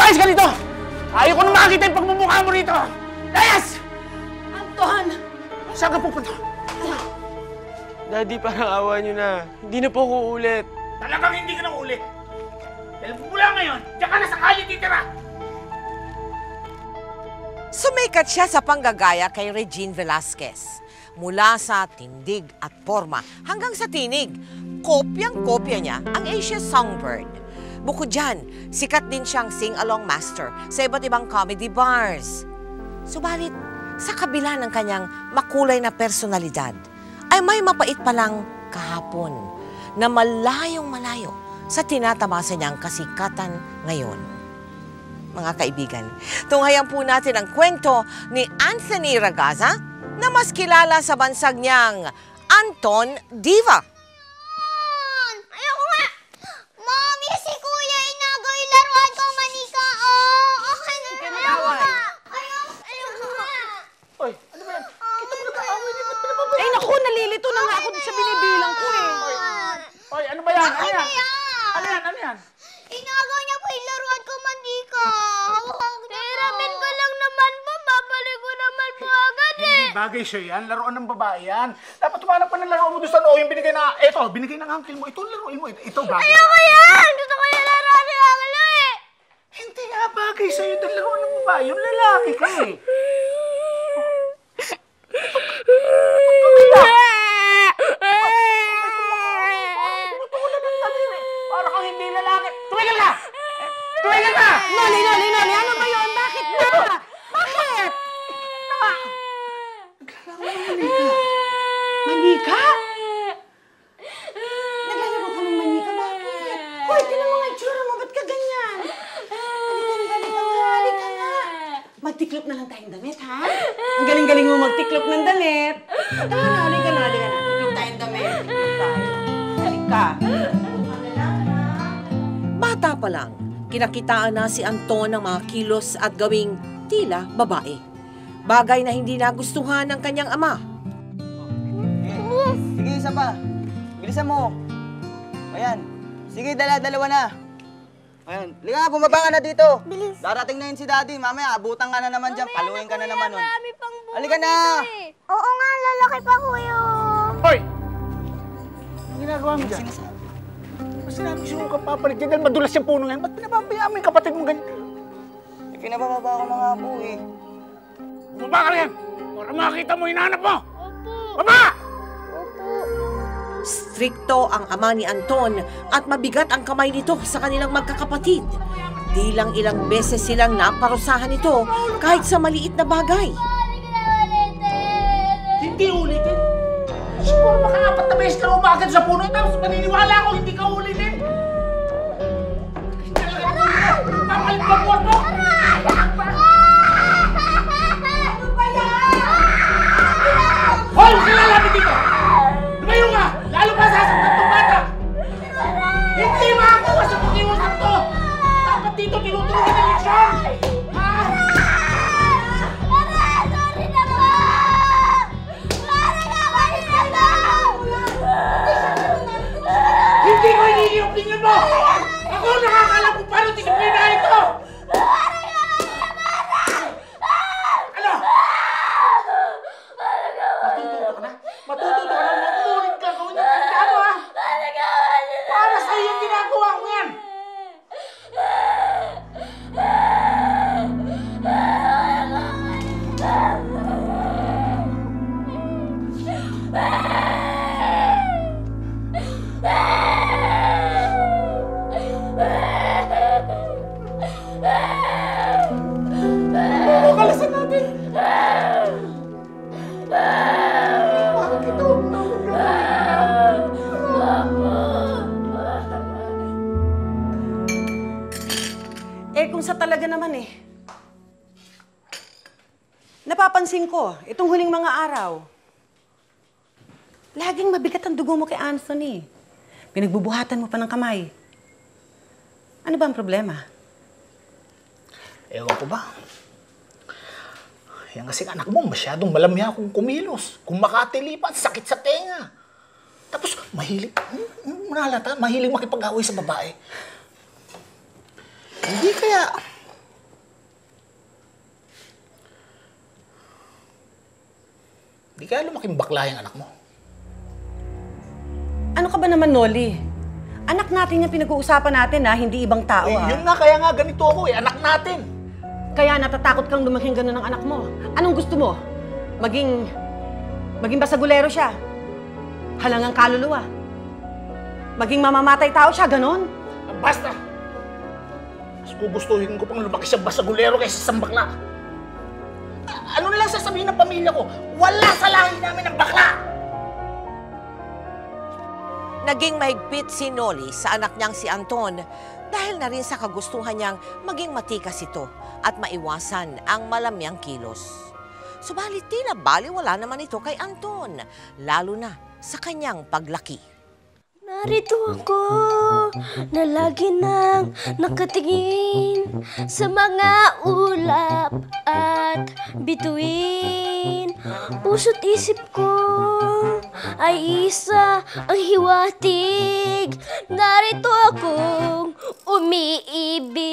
Lumayas ka dito! Ayaw ko na makakita yung pagmumukha mo rito! Layas! Anton! Saan ka pupunta? Daddy, parang awa niyo na. Hindi na po ako ulit. Talagang hindi ka na ulit. Dahil mula ngayon, diyan ka na sa kalye titira. Sumikat siya sa panggagaya kay Regine Velasquez. Mula sa tindig at forma hanggang sa tinig, kopyang-kopya niya ang Asia Songbird. Bukod dyan, sikat din siyang sing-along master sa iba't ibang comedy bars. Subalit, sa kabila ng kanyang makulay na personalidad, ay may mapait palang kahapon na malayong-malayo sa tinatamasa niyang kasikatan ngayon. Mga kaibigan, tunghayan po natin ang kwento ni Anthony Ragazza na mas kilala sa bansag niyang Anton Diva. Ayoko nga! Mommy, si Kuya inagaw yung laruan ko, manika! Oh, okay na. Ayoko nga! Ayoko nga! Oy, ano ba yan? Kita mo nag-aaway niyo. Ba't pinapabaya? Ay naku, nalilito na nga ako sa binibilang ko eh. Oy, ano ba yan? Ano Ano yan? yan? Ano yan? Ano yan? Inagaw niya po yung laruan ko, manika! Hiramin ko lang naman po, babalik ko naman po agad eh! Hindi bagay siya yan. Laruan ng babae yan. Dapat tumanap pa ng laruan mo doon sa loob. Yung binigay na, eto, binigay ng uncle mo. Ito, laruin mo. Ito, bagay. Ayoko yan! Gusto ko yung laruan ni Angelo eh! Hindi nga bagay sa'yo yung laruan ng babae. Yung lalaki ka eh. Para kang hindi lalaki. Tumigil ka! Tumigil ka! Noli, ano ba yun? Bakit na? Bakit? Manika? Naglalaro ka ng manika? Bakit? Hoy, tinan mo nga itsura mo. Ba't ka ganyan? Halika na. Magtiklop na lang tayong damit, ha? Ang galing-galing mo magtiklop ng damit. Halika na. Tiklop tayong damit. Tiklop tayo. Halika. Bata pa lang, kinakitaan na si Anton ng mga kilos at gawing tila babae. Bagay na hindi nagustuhan ng kanyang ama. Sige, isa pa. Bilisan mo. Ayan. Sige, dalawa na. Ayan. Liga nga, bumaba ka na dito. Bilis. Darating na yun si Daddy. Mamaya, abutan ka na naman dyan. Paluin ka na naman nun. Marami pang buhay. Halika na! Oo nga, lalaki pa kuya. Hoy! Ang ginagawa mo dyan? Mas sinabi ko sa'yo kang papalit dyan dahil madulas yung puno ngayon. Ba't pinapabayaan mo yung kapatid mo ganyan? Pinabababa ko na nga po eh. Bumaba ka rin! Para makakita mo hinahanap mo! Opo. Baba! Opo. Strikto ang ama ni Anton at mabigat ang kamay nito sa kanilang magkakapatid. Di lang ilang beses silang naparusahan ito kahit sa maliit na bagay. Hindi ulitin! Siguro maka-4 na beses ka umagat sa puno tapos maniniwala ako hindi ka ulitin! Papalit ka buwan mo! Hoy! Huwag ka lalapit dito! Lumayo ka! Lalo pa sasaktan itong bata! Hindi makakuha sa pakiusap to! Dapat dito tinutuloy ng leksyon! Sorry na po! Parang nakalit na po! Hindi ko hinihingi yung opinion mo! Ako nakakala kung paano disiplinahin ito! Ano? Matututo ka na? Matututo ka na? Mamulit ka gawin yung kanta mo ha? Para sa'yo yung ginagawa ko yan! Kalasan natin! Bakit ito? Kung sa talaga naman eh. Napapansin ko, itong huling mga araw, laging mabigat ang dugo mo kay Anthony. Pinagbubuhatan mo pa ng kamay. Ano ba ang problema? Ewan ko ba? Yan kasi anak mo, masyadong malamya kung kumilos. Kung makatilipan, sakit sa tenga. Tapos, mahilig, mahilig makipag-away sa babae. Hindi kaya, Di kaya lumaking bakla yung anak mo. Ano ka ba naman, Noli? Anak natin yung pinag-uusapan natin, ha? Hindi ibang tao, Eh, ha? yun nga, kaya nga ganito ako eh. Anak natin. Kaya natatakot kang lumaking gano'n ng anak mo. Anong gusto mo? Maging basagulero siya? Halangang kaluluwa? Maging mamamatay tao siya, gano'n? Basta! Mas gugustuhin ko pang lumaki siyang basagulero kaysa isang bakla. Ano na lang sasabihin ng pamilya ko? Wala sa lahi namin ng bakla! Naging mahigpit si Noli sa anak niyang si Anton dahil na rin sa kagustuhan niyang maging matikas ito at maiwasan ang malamyang kilos. Subalit tila baliwala naman ito kay Anton, lalo na sa kanyang paglaki. Narito ako na lagi nang nakatingin sa mga ulap at bituin. Puso't isip ko ay isa ang hiwatig. Narito akong umiibig.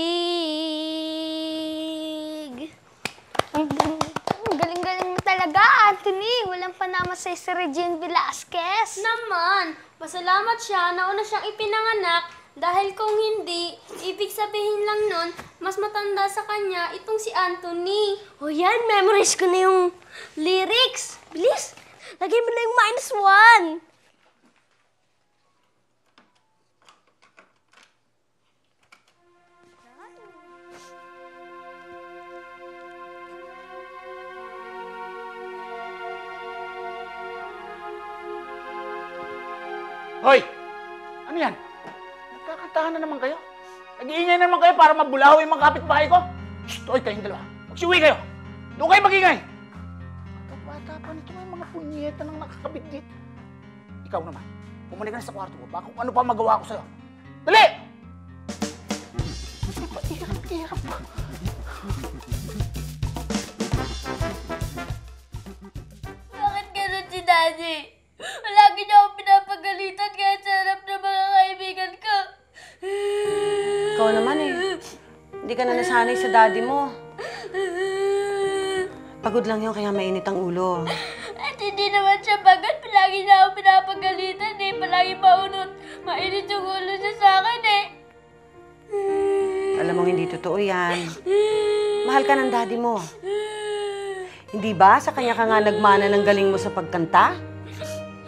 Ang galing-galing mo talaga, Anthony. Walang panama sa si Regine Velasquez. Naman, pasalamat siya na una siyang ipinanganak dahil kung hindi, ibig sabihin lang nun, mas matanda sa kanya itong si Anthony. O yan, memorize ko na yung lyrics. Bilis, lagay mo na yung -1. Hoy! Ano yan? Nagkakantahan na naman kayo? Nag-iingay na naman kayo para mabulaho yung mga kapitbahay ko? Shh! Hoy, kayong dalawa. Magsiuwi kayo! Doon kayo mag-ingay! Kapata pa nito may mga punyeta nang nakakabit dito. Ikaw naman, bumalik ka na sa kwarto ko. Baka kung ano pa magawa ko sa'yo. Dali! Hirap. Bakit ganun si Daddy? Lagi niya akong pinapagalitan kahit sa harap ng mga kaibigan ko. Ikaw naman, eh. Hindi ka na nasanay sa daddy mo. Pagod lang yun, kaya mainit ang ulo. At hindi naman siya pagod. Palagi niya akong pinapagalitan eh. Palagi maunot. Mainit yung ulo niya sa akin eh. Alam mo, hindi totoo yan. Mahal ka ng daddy mo. Hindi ba sa kanya ka nga nagmana ng galing mo sa pagkanta?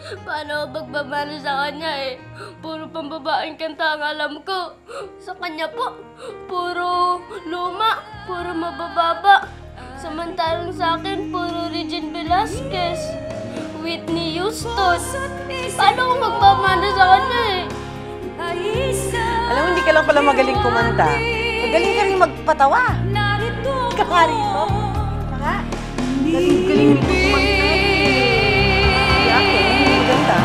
Paano ako magbabano sa kanya eh? Puro pambabaeng kanta ang alam ko. Sa kanya po, puro luma, puro mabababa. Samantalang sa akin, puro Regine Velasquez, Whitney Houston. Paano ako magbabano sa kanya eh? Alam mo, hindi ka lang pala magaling kumanta. Magaling ka rin magpatawa. Ka nga rito. Saka, galing mo kumanta. Hindi ako, hindi maganda.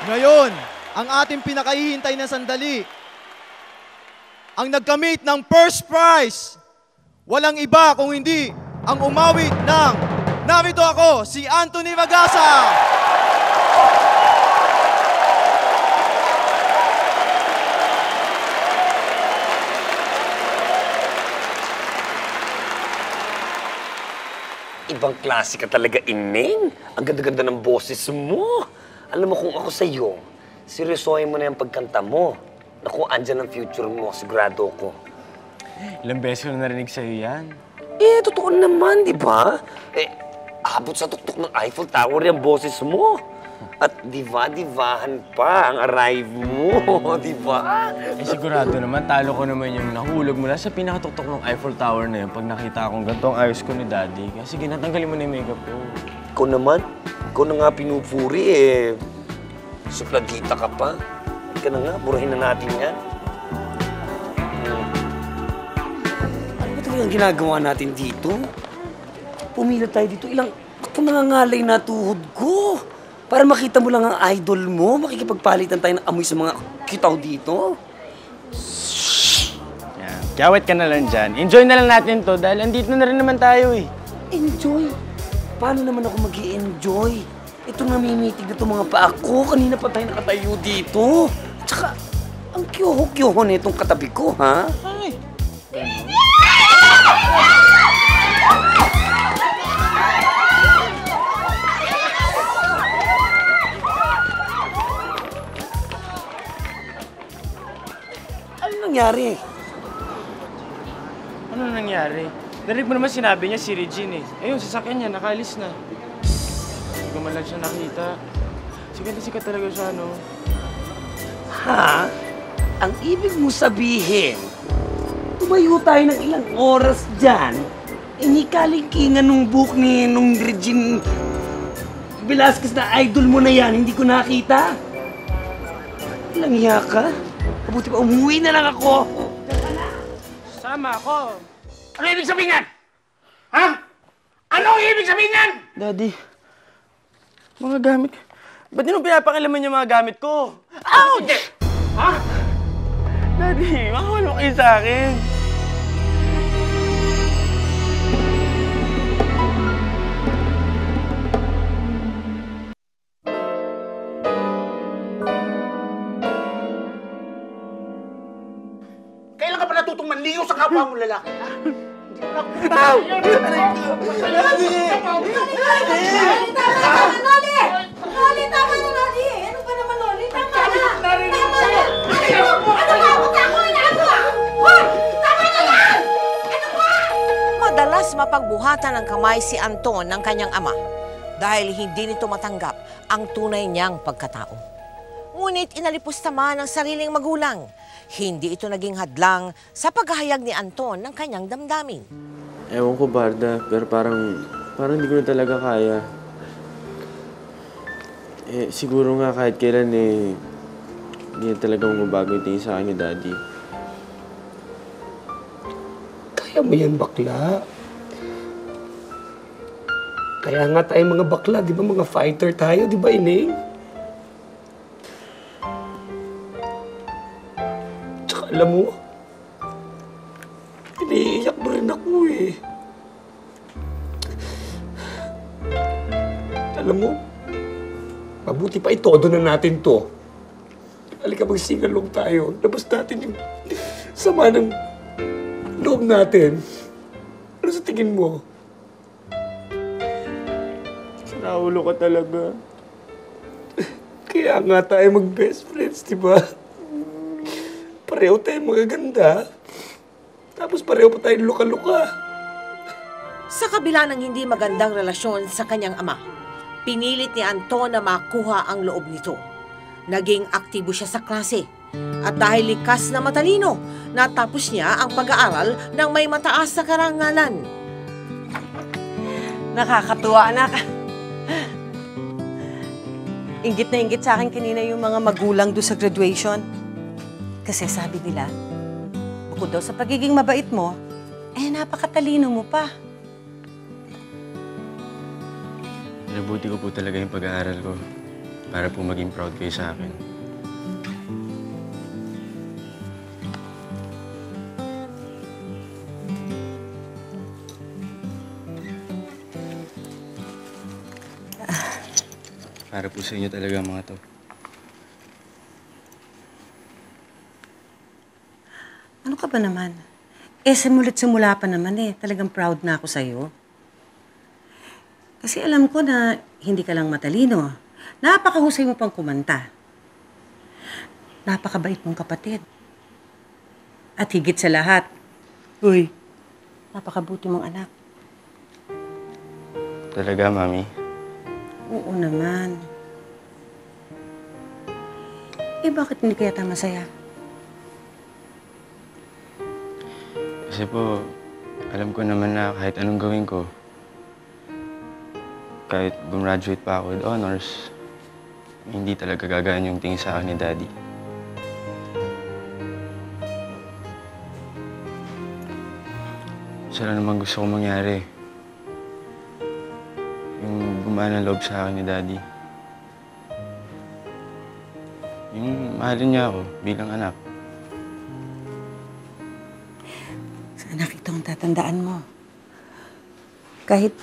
Ngayon, ang ating pinakahihintay na sandali, ang nagkamit ng first prize, walang iba kung hindi ang umawit ng Narito Ako, si Anthony Ragasa! Ibang klase ka talaga, Ineng. Ang ganda-ganda ng boses mo. Alam mo kung ako sa'yo, seryosohin mo na yung pagkanta mo. Naku, andyan ang future mo, sigurado ko. Ilang beses ko na narinig sa'yo yan. Eh, totoo naman, di ba? Eh, Abot sa tuktok ng Eiffel Tower yung boses mo. At diva-divahan pa ang arrive mo, di ba? Eh sigurado naman, talo ko naman yung nahulog mula sa pinakatuktok ng Eiffel Tower na yun pag nakita akong ganito ang ayos ko ni Daddy. Kaya sige, natanggalin mo na yung makeup ko. Ikaw naman, ikaw na nga pinupuri eh. Supladita ka pa. Hindi ka na nga, burahin na natin yan. Ano ba talagang ginagawa natin dito? Pumila tayo dito, ilang nangangalay na tuhod ko. Para makita mo lang ang idol mo, makikipagpalitan tayo ng amoy sa mga kitaw dito. Yan. Kiyawit ka na lang dyan. Enjoy na lang natin to dahil andito na rin naman tayo eh. Enjoy? Paano naman ako mag-i-enjoy? Ito namimitig na itong mga paa ko. Kanina pa tayo nakatayo dito. Tsaka, ang kyoho-kyoho na itong katabi ko, ha? Ay. Ano nangyari? Ano nangyari? Narinig mo naman sinabi niya si Regine eh. Ayun, sasakyan niya, nakaalis na. Hindi ko man lang siya nakita. Sikat na sikat talaga siya, no? Ha? Ang ibig mo sabihin, tumayo tayo ng ilang oras dyan, inikalingkingan nung book ni nung Regine Velasquez na idol mo na yan, hindi ko nakita. Ilang hiya ka? Mabuti pa, umuwi na lang ako. Sama ako. Ano ibig sabihin yan? Ha? Ano ibig sabihin yan? Daddy, mga gamit. Ba't di mo pinapakilaman yung mga gamit ko? Ouch! Ha? Daddy, makawala kayo sa akin. Kailan ka pa natutong manligaw sa kapwa mo lalaki, ha? Hindi mo na ako... Loli, tama na, Loli! Ano ba naman, Loli? Tama na! Tama na! Ano ba? Punta ako na ako! Hoy! Tama na yan! Ano ba? Madalas mapagbuhatan ng kamay si Anton ng kanyang ama dahil hindi nito matanggap ang tunay niyang pagkatao. Ngunit inalipos naman ng sariling magulang. Hindi ito naging hadlang sa paghahayag ni Anton ng kanyang damdamin. Ewan ko, Barda, pero parang hindi ko na talaga kaya. Eh, siguro nga kahit kailan eh, hindi na talaga mabago yung tingin sa akin ni Daddy. Kaya mo yan, bakla. Kaya nga tayo mga bakla, di ba? Mga fighter tayo, di ba, Ining? Tsaka alam mo, iniiyak mo rin ako eh. Alam mo, mabuti pa itodo na natin to. Halika mag-singalong tayo. Labas natin yung sama ng loob natin. Ano sa tingin mo? Naulo ka talaga. Kaya nga tayo mag-best friends, di ba? Pareho tayo magaganda. Tapos pareho pa tayong luka-luka. Sa kabila ng hindi magandang relasyon sa kanyang ama, pinilit ni Anton na makuha ang loob nito. Naging aktibo siya sa klase. At dahil likas na matalino, natapos niya ang pag-aaral ng may mataas na karangalan. Nakakatuwa, anak. Inggit na inggit sa akin kanina yung mga magulang doon sa graduation. Kasi sabi nila, bukod daw sa pagiging mabait mo, eh napakatalino mo pa. Nabuti ko po talaga yung pag-aaral ko para po maging proud kayo sa akin. Para po sa inyo talaga mga to. Ano ka ba naman? Eh, simula pa naman eh. Talagang proud na ako sa'yo. Kasi alam ko na hindi ka lang matalino. Napakahusay mo pang kumanta. Napakabait mong kapatid. At higit sa lahat, uy, napakabuti mong anak. Talaga, Mami? Oo naman. Eh, bakit hindi kaya tayo masaya? Kasi po, alam ko naman na kahit anong gawin ko, kahit gumraduate pa ako with honors, hindi talaga gagaan yung tingin sa akin ni Daddy. Isa lang naman gusto kong mangyari. Yung gumaan ang loob sa akin ni Daddy. Yung mahalin niya ako bilang anak. Sana kitang tatandaan mo. Kahit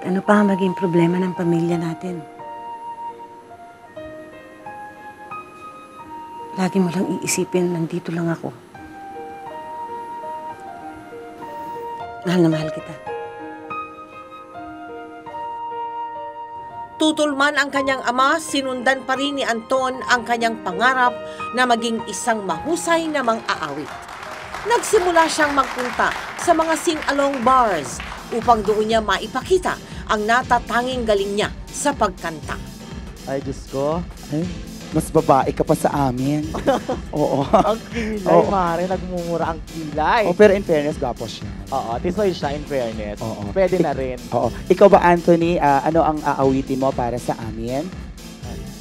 ano pa ang maging problema ng pamilya natin. Lagi mo lang iisipin, nandito lang ako. Mahal na mahal kita. Tutol man ang kanyang ama, sinundan pa rin ni Anton ang kanyang pangarap na maging isang mahusay na mang-aawit. Nagsimula siyang magpunta sa mga sing-along bars upang doon niya maipakita ang natatanging galing niya sa pagkanta. Ay, Diyos ko. Ay, mas babae ka pa sa amin. Oo. Ang kilay, Mare. Nagmumura ang kilay. Oh, pero in fairness, gwapo siya. Oo, tisoy siya in fairness. Oo. Pwede na rin. Oo. Ikaw ba, Anthony, ano ang aawitin mo para sa amin?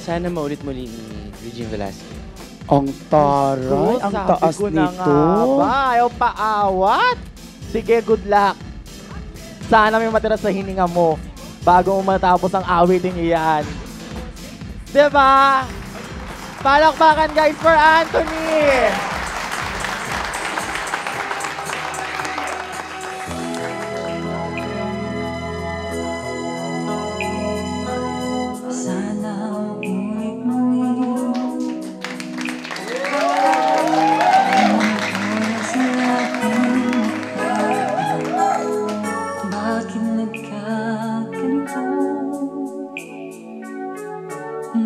Sana maulit muli ni Regine Velasquez. Ang taray, ang Sabi taas ko na nito. nga ba, ayaw paawat. Sige, good luck. Sana may matira sa hininga mo bago mo matapos ang awitin niyo yan. Diba? Palakpakan guys for Anthony!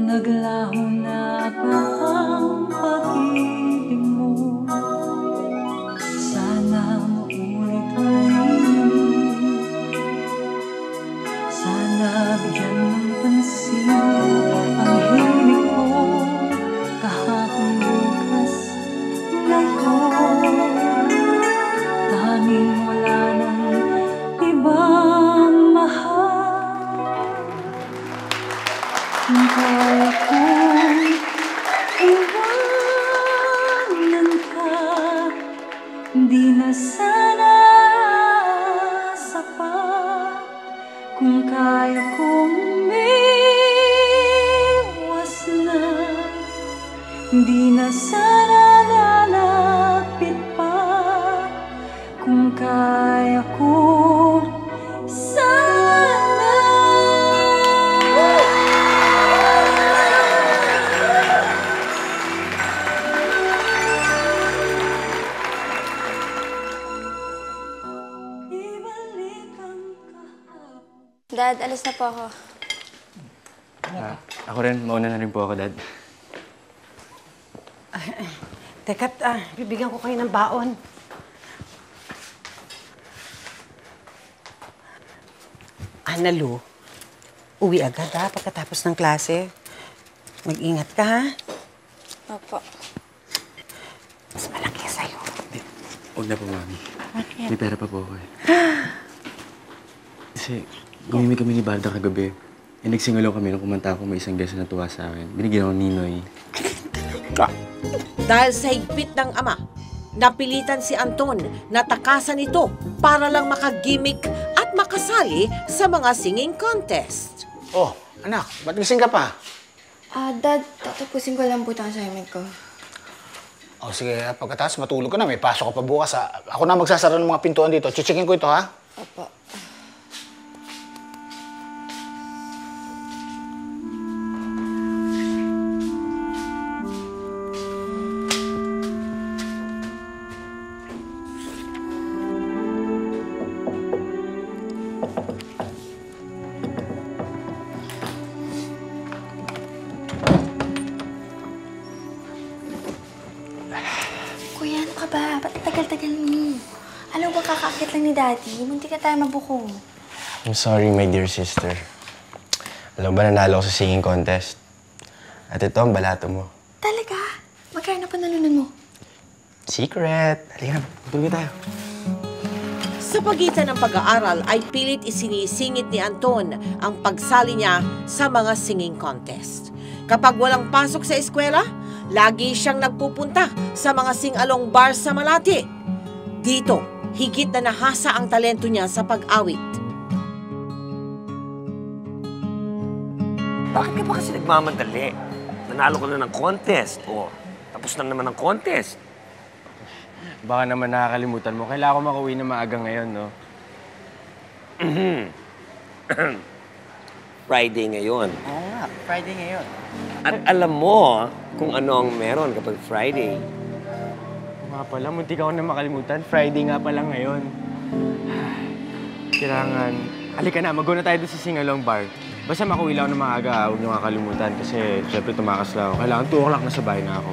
Naglaho na ba ang pag-ibig mo? Sana maulit-ulit. Sana bigyan ng pansin ang hilig ko kahapon bukas ngayon. Tanging wala nang ibang mahal. Kaya kong iwanan ka, di na sana sapat. Kung kaya kong umiwas na, di na sana lalapit pa. Kung kaya ko sana. Dad, alis na po ako. Ako rin, mauna na rin po ako, Dad. Teka't, bibigyan ko kayo ng baon. Analu, uwi agad pagkatapos ng klase. Mag-ingat ka, ha? Opo. Mas malaki sa'yo. Huwag na po, Mami. Bakit? May pera pa po ako eh. Kasi gumimik kami ni Barda kagabi. Nagsingalaw kami nung kumanta ako, may isang guest na natuwa sa akin. Binigyan ako ni Ninoy. Dahil sa higpit ng ama, napilitan si Anton na takasan ito para lang makagimik at makasali sa mga singing contest. Oh, anak, ba't gising ka pa? Dad, tatapusin ko lang po ito ang assignment ko. Oh, sige, pagkatapos matulog ka na, may pasok ka pa bukas. Ako na magsasara ng mga pintuan dito. Chichikin ko ito, ha? Opo. Kuya, ano ka ba? Ba't tagal-tagal mo? Alam mo ba, kakakit lang ni Daddy? Munti ka tayo mabuko. I'm sorry, my dear sister. Alam ba, nanalo ako sa singing contest. At ito ang balato mo. Talaga? Magkano na panalunan mo? Secret! Halika na, tulog tayo. Sa pagitan ng pag-aaral ay pilit isinisingit ni Anton ang pagsali niya sa mga singing contest. Kapag walang pasok sa eskwela, lagi siyang nagpupunta sa mga sing-along bar sa Malate. Dito, higit na nahasa ang talento niya sa pag-awit. Bakit ka ba kasi nagmamadali? Nanalo ka na ng contest. O, tapos lang naman ang contest. Baka naman nakakalimutan mo. Kailangan ko makauwi na maaga ngayon, no? Friday ngayon. Oo nga, Friday ngayon. At alam mo kung ano ang meron kapag Friday. Nga pala, munti ka ko na makalimutan. Friday nga pala ngayon. Kailangan... Halika na, mag-go na tayo doon sa sing-along bar. Basta makauwi lang ako na maaga, huwag niyo kakalimutan. Kasi syempre tumakas lang ako. Kailangan 2 o'clock na sa bahay na ako.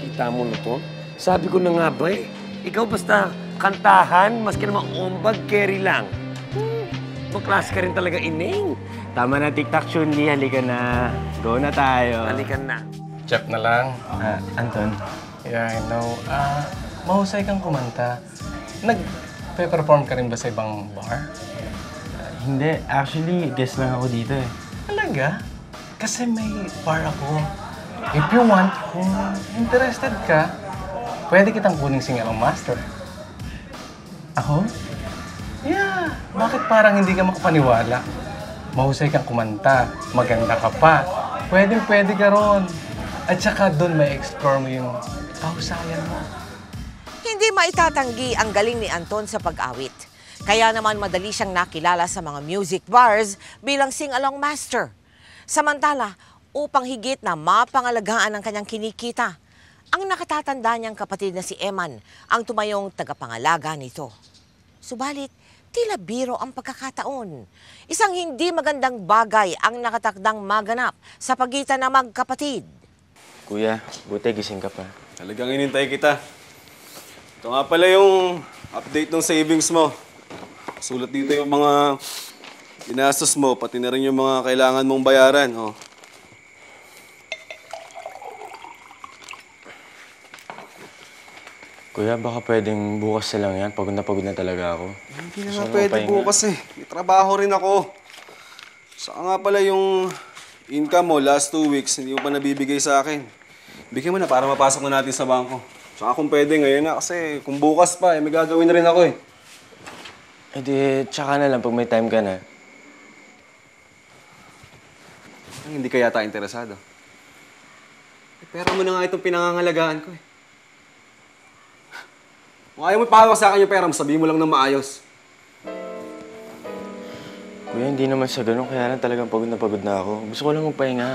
Kita mo na to? Sabi ko na nga ba eh. Ikaw basta kantahan, maski naman ombag, carry lang. Magklase ka rin talaga, ineng. Tama na, TikTok, Chun-Li. Halika na. Go na tayo. Halika na. Chef na lang. Anton. Yeah, I know. Mahusay kang kumanta. Nag-perform ka rin ba sa ibang bar? Hindi. Actually, guest lang ako dito eh. Talaga? Kasi may bar ako. If you want, kung interested ka, pwede kitang kuning sing-along master. Ako? Yeah. Bakit parang hindi ka makapaniwala? Mahusay kang kumanta, maganda ka pa. Pwede ka ron. At saka doon may explore mo yung kahusayan mo. Hindi maitatanggi ang galing ni Anton sa pag-awit. Kaya naman madali siyang nakilala sa mga music bars bilang sing-along master. Samantala, upang higit na mapangalagaan ang kanyang kinikita, ang nakatatanda niyang kapatid na si Eman ang tumayong tagapangalaga nito. Subalit, tila biro ang pagkakataon. Isang hindi magandang bagay ang nakatakdang maganap sa pagitan ng magkapatid. Kuya, buti gising ka pa. Talagang inintay kita. Ito nga pala yung update ng savings mo. Sulat dito yung mga ginastos mo, pati na rin yung mga kailangan mong bayaran. Oh. Kuya, baka pwedeng bukas na lang yan. Pagod na talaga ako. Hindi na nga pwede bukas eh. May trabaho rin ako. Saka nga pala yung income mo last 2 weeks, hindi mo pa nabibigay sa akin. Bigyan mo na para mapasok na natin sa bangko. Saka kung pwede ngayon na kasi kung bukas pa, may gagawin na rin ako eh. Eh di, tsaka na lang pag may time ka na. Hindi ka yata interesado. Pera mo na nga itong pinangangalagaan ko eh. Kung ayaw mo ipahawak sa akin yung pera mo, sabihin mo lang ng maayos. Kuya, hindi naman sa ganun. Kaya lang talagang pagod na ako. Gusto ko lang magpahinga.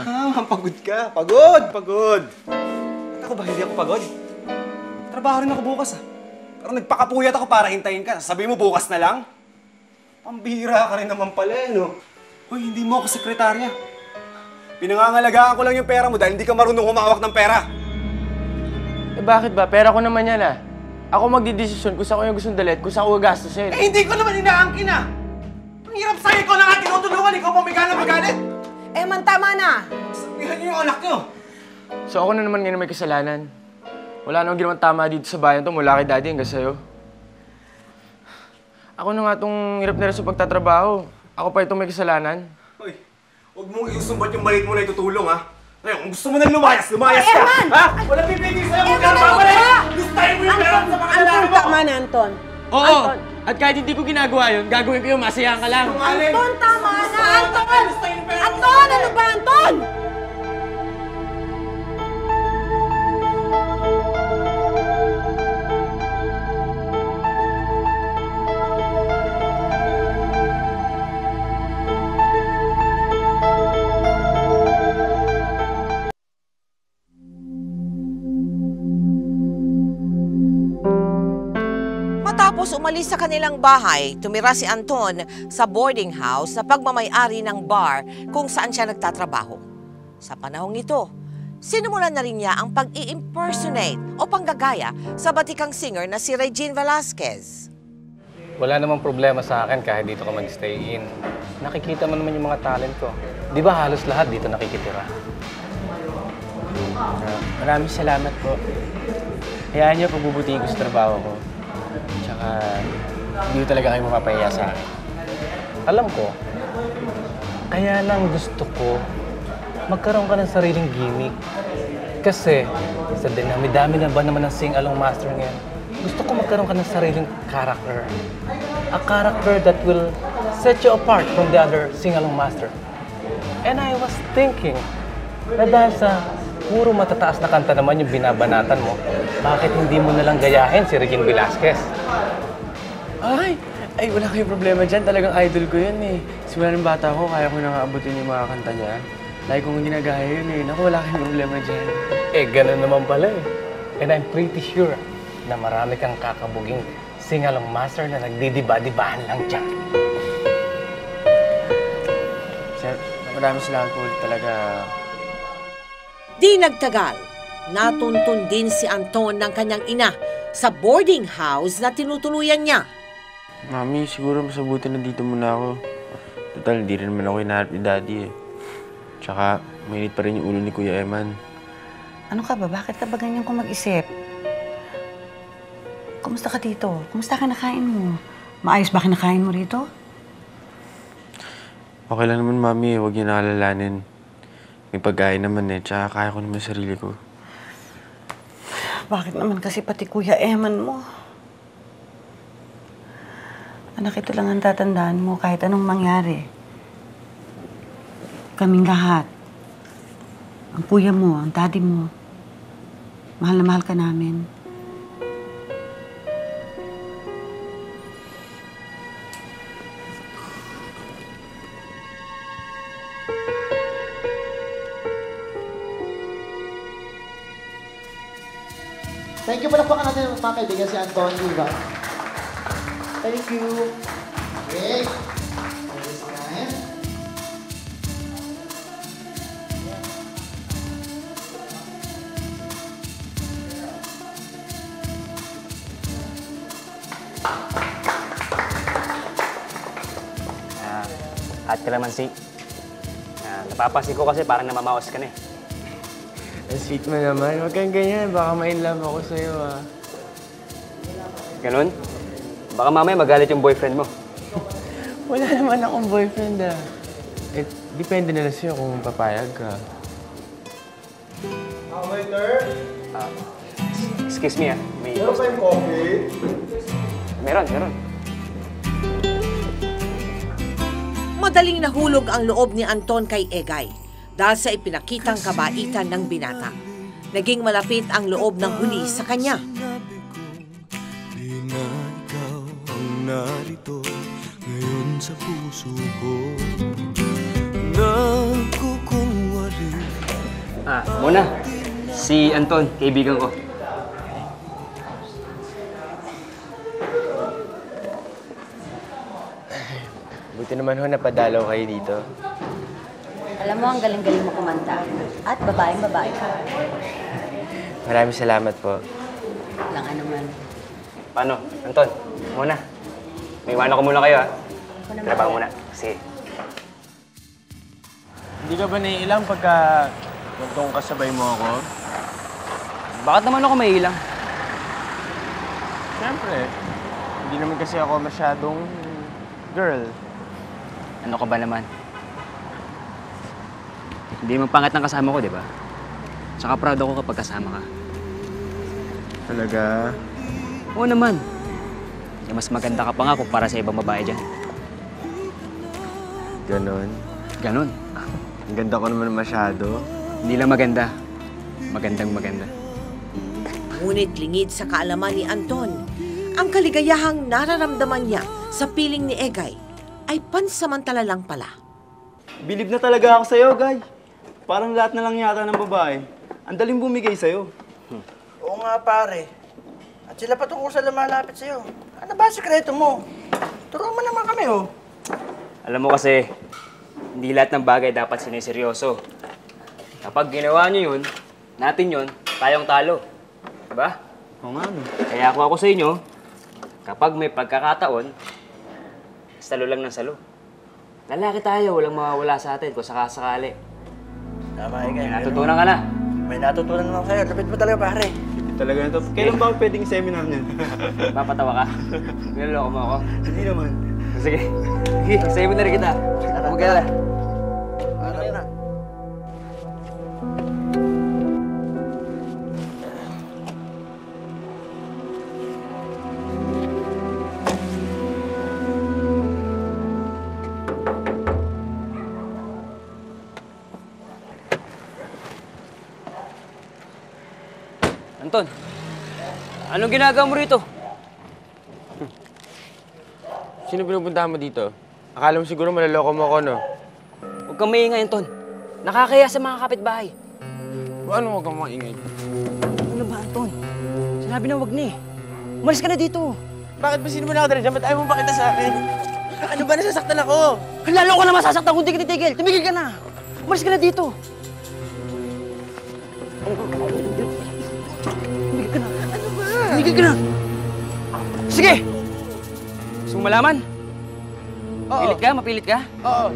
Pagod ka. Pagod! At ako ba, hindi ako pagod? Trabaho rin ako bukas Pero nagpakapuyat ako para hintayin ka. Sabihin mo bukas na lang? Pambihira ka rin naman pala no? Hoy, hindi mo ako sekretarya. Pinangangalagaan ko lang yung pera mo dahil hindi ka marunong humawak ng pera. Eh bakit ba? Pera ko naman yan Ako magdidesisyon kung saan ko yung gustong dalit, kung saan ko gastusin. Eh hindi ko naman inaangkin Ang hirap sa'yo, ikaw na nga tinutulungan, ikaw pang may ganang magalit. Man, tama na! Sabihan niyo yung anak niyo. So ako na naman ngayon may kasalanan. Wala namang ginawang tama dito sa bayan to mula kay Daddy hanggang sa'yo. Ako na nga itong hirap na rin sa pagtatrabaho. Ako pa itong may kasalanan. Hoy, huwag mong iusumbat yung malit mo na itutulong, ha? Ngayon, kung gusto mo nang lumayas ka! Eman! Ha? Wala pipigil sa'yo kung kaya babalik! Gustahin mo yung pera sa mga lalaki mo! Tama na, Anton. Oo! At kahit hindi ko ginagawa yun, gagawin ko yung masayang ka lang. Anton, tama na! Anton! Anton! Ano ba, Anton? Matapos umalis sa kanilang bahay, tumira si Anton sa boarding house sa pagmamay-ari ng bar kung saan siya nagtatrabaho. Sa panahong ito, sinimulan na rin niya ang pag-i-impersonate o panggagaya sa batikang singer na si Regine Velasquez. Wala namang problema sa akin kahit dito ka mag-stay in. Nakikita mo naman yung mga talent ko. Di ba halos lahat dito nakikitira? Maraming salamat po. Hayaan niyo pagbubutihin ko sa trabaho ko. Tsaka, hindi ko talaga kayo mapapahiya sa akin. Alam ko. Kaya lang gusto ko magkaroon ka ng sariling gimmick. Kasi, sa dinami-dami na ba naman ng sing-along master ngayon, gusto ko magkaroon ka ng sariling character. A character that will set you apart from the other sing-along master. And I was thinking, na dahil sa puro matataas na kanta naman yung binabanatan mo, bakit hindi mo nalang gayahin si Regine Velasquez? Ay, wala kayong problema dyan. Talagang idol ko yun eh. Simula ng bata ko, kaya ko nang aabutin yung mga kanta niya. Lagi kong ginagaya yun eh. Naku, wala kayong problema dyan. Eh, ganun naman pala eh. And I'm pretty sure na marami kang kakabuging sing-along master na nagdidiba-dibahan lang dyan. Sir, maraming salamat po talaga. Di nagtagal, natuntun din si Anton ng kanyang ina sa boarding house na tinutuluyan niya. Mami, siguro mas mabuti na dito muna ako. Total, hindi rin naman ako hinahanap ni Daddy eh. Tsaka, mainit pa rin yung ulo ni Kuya Eman. Ano ka ba? Bakit ka ba ganyan kung mag-isip? Kumusta ka dito? Kumusta ka nakain mo? Maayos ba kinakain mo rito? Okay lang naman, Mami. Huwag niyo nakalalanin. May pagkain naman eh. Tsaka kaya ko naman sarili ko. Bakit naman kasi pati Kuya Eman mo? Anak, ito lang ang tatandaan mo kahit anong mangyari. Kaming lahat. Ang kuya mo, ang daddy mo. Mahal na mahal ka namin. Thank you pala po natin mga kaibigan si Anton Ivan. Thank you. Okay. This time. At kalamansi. Napapansin ko kasi parang namamaos ka na eh. Ang sweet mo naman. Huwag kang ganyan. Baka ma-inlove ako sa'yo ah. Ganun? Baka mamaya magalit yung boyfriend mo. Wala naman akong boyfriend ah. Eh, depende na lang sa'yo kung papayag ka. Waiter? Excuse me ah. Meron ba yung coffee? Meron. Madaling nahulog ang loob ni Anton kay Egay dahil sa ipinakitang kabaitan ng binata. Naging malapit ang loob ng huli sa kanya. Di na ikaw ang narito ngayon sa puso ko. Nagkukunwari. Mona. Si Anton, kaibigan ko. Buti naman ho, napadalaw kayo dito. Alam mo, ang galing-galing mo kumanta. At babaeng-babae ka. Maraming salamat po. Lang anuman. Paano? Anton, Mona. May iwanan ko muna kayo ah. Trabaho muna. Sige. Hindi ka ba naiilang pagka gantong kasabay mo ako? Bakit naman ako may ilang? Siyempre. Hindi naman kasi ako masyadong girl. Ano ka ba naman? Hindi mo pangat ng kasama ko, di ba? Tsaka proud ako kapag kasama ka. Talaga? Oo naman. Mas maganda ka pa nga kumpara sa ibang babae dyan. Ganon? Ganon. Ang ganda ko naman masyado. Hindi lang maganda. Magandang maganda. Ngunit lingid sa kaalaman ni Anton, ang kaligayahang nararamdaman niya sa piling ni Egay ay pansamantala lang pala. Bilib na talaga ako sa'yo, Guy. Parang lahat na lang yata ng babae. Ang daling bumigay sa'yo. Oo nga, pare. At sila pa tungkol sa lumalapit sa'yo. Ano ba sikreto mo? Turuan mo naman kami, oh. Alam mo kasi, hindi lahat ng bagay dapat siniseryoso. Kapag ginawa nyo yun, natin yun, tayong talo. Diba? Oo nga, no. Kaya kung ako sa inyo, Kapag may pagkakataon, salo lang ng salo. Lalaki tayo, walang mawawala sa atin kung sakasakali. Tama, Egay. May natutunan ka na. May natutunan naman sa'yo. Lapit mo talaga, pare. Lapit talaga na to. Kailan ba pwedeng seminar niyan? Papatawa ka? Niloloko mo ako? Hindi naman. Sige. Sige, seminar kita. Huwag ka na. Tara na. Anton, anong ginagawa mo rito? Sino pinupuntahan mo dito? Akala mo siguro malaloko mo ako, no? Huwag kang maingay, Anton. Nakakaya sa mga kapitbahay. Ano huwag kang maingay? Ano ba, Anton? Sinabi na huwag na eh. Umalis ka na dito. Bakit ba sino mo nakadala dyan? Ba't ayaw mo pakita sa akin? Ano ba nasasaktan ako? Lalo ko na masasaktan kung di ka titigil. Tumigil ka na. Umalis ka na dito. Tumigil ka na. Ano ba? Tumigil ka na. Sige! Gusto mo malaman? Oo. Pilit ka? Mapilit ka? Oo.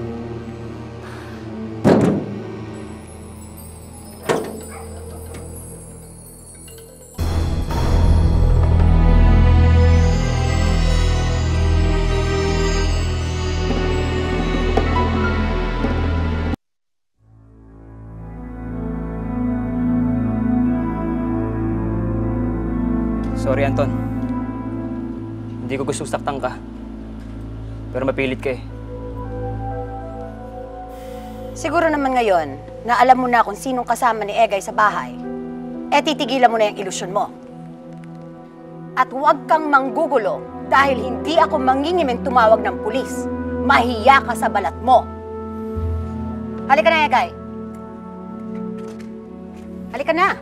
Sorry, Anton. Hindi ko gustong saktan ka. Pero mapilit ka eh. Siguro naman ngayon na alam mo na kung sinong kasama ni Egay sa bahay, titigilan mo na yung ilusyon mo. At huwag kang manggugulo dahil hindi ako mangingiming tumawag ng pulis. Mahiya ka sa balat mo. Halika na, Egay. Halika na.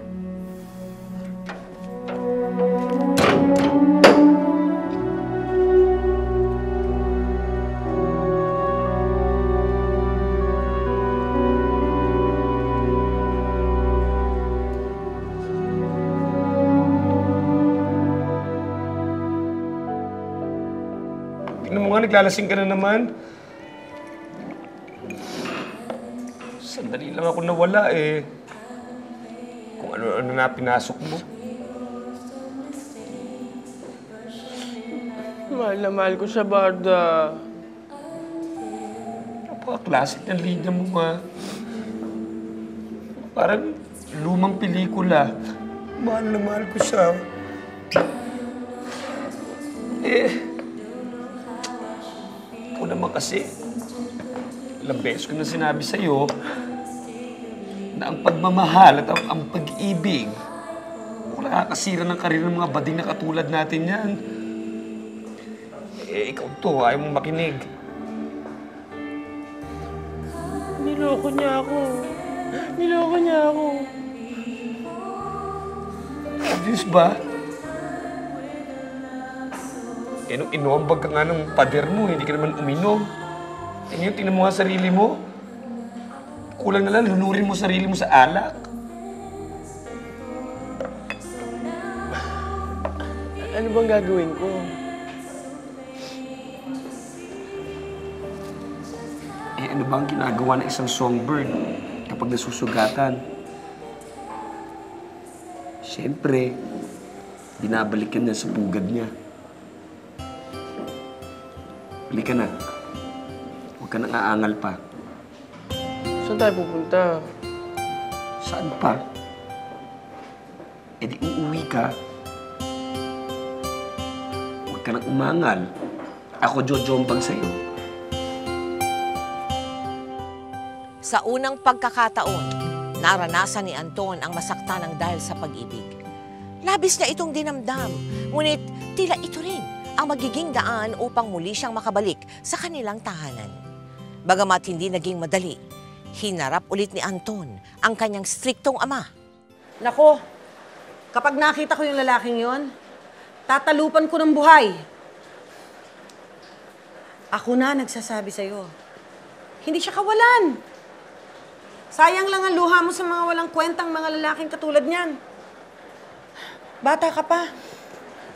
Tingnan mo nga, naglalasing ka na naman. Sandali lang ako nawala eh. Kung ano-ano na pinasok mo. Mahal na mahal ko siya, Barda. Napaka-classic ng linya mo, ma. Parang lumang pelikula. Mahal na mahal ko siya. Ikaw naman kasi, ilang beses ko na sinabi sa'yo na ang pagmamahal at ang pag-ibig kung nakakasira ng karir ng mga bading na katulad natin yan. Ikaw to, ayaw mong makinig. Niloko niya ako. Niloko niya ako. Obvious ba? Nung inuambag ka nga ng pader mo, hindi ka naman uminom. Tingnan mo nga sarili mo. Kulang na lang, lunurin mo sarili mo sa alak. Ano bang gagawin ko? Ano bang ginagawa ng isang songbird kapag nasusugatan? Siyempre, binabalikan niya sa pugad niya. Bili ka na. Huwag ka nang aangal pa. Saan tayo pupunta? Saan pa? E di uuwi ka. Huwag ka nang umangal. Ako jojombang sa'yo. Sa unang pagkakataon, naranasan ni Anton ang masaktan ng dahil sa pag-ibig. Labis niya itong dinamdam, ngunit tila ito rin ang magiging daan upang muli siyang makabalik sa kanilang tahanan. Bagamat hindi naging madali, hinarap ulit ni Anton ang kanyang striktong ama. Nako, kapag nakita ko yung lalaking yon, tatalupan ko ng buhay. Ako na nagsasabi sa'yo, hindi siya kawalan. Sayang lang ang luha mo sa mga walang kwentang mga lalaking katulad niyan. Bata ka pa.